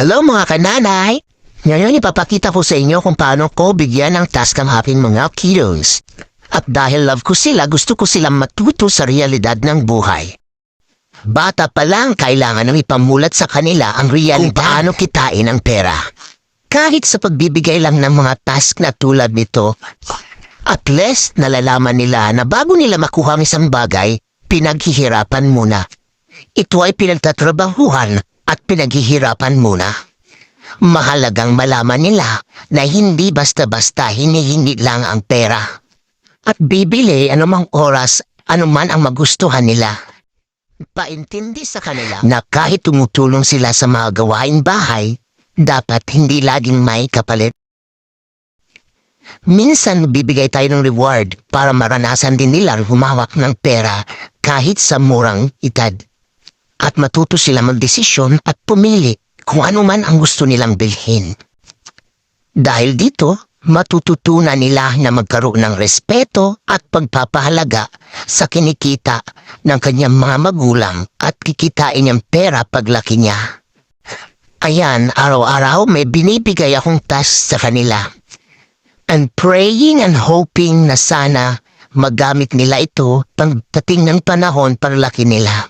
Hello mga kananay! Ngayon ipapakita ko sa inyo kung paano ko bigyan ng task ang aking mga kiddos. At dahil love ko sila, gusto ko silang matuto sa realidad ng buhay. Bata pa lang, kailangan nang ipamulat sa kanila ang realidad kung paano kitain ang pera. Kahit sa pagbibigay lang ng mga task na tulad nito, at least nalalaman nila na bago nila makuha ang isang bagay, pinaghihirapan muna. Ito ay pinagtatrabahuhan at pinaghihirapan muna. Mahalagang malaman nila na hindi basta-basta hinihingi lang ang pera. At bibili anumang oras, anuman ang magustuhan nila. Paintindi sa kanila na kahit tumutulong sila sa mga gawaing bahay, dapat hindi laging may kapalit. Minsan bibigay tayo ng reward para maranasan din nila humawak ng pera kahit sa murang edad. At matuto sila magdesisyon at pumili kung ano man ang gusto nilang bilhin. Dahil dito, matututunan nila na magkaroon ng respeto at pagpapahalaga sa kinikita ng kanyang mga magulang at kikitain niyang pera paglaki niya. Ayan, araw-araw may binibigay akong task sa kanila. And praying and hoping na sana magamit nila ito pagdating ng panahon paglaki nila.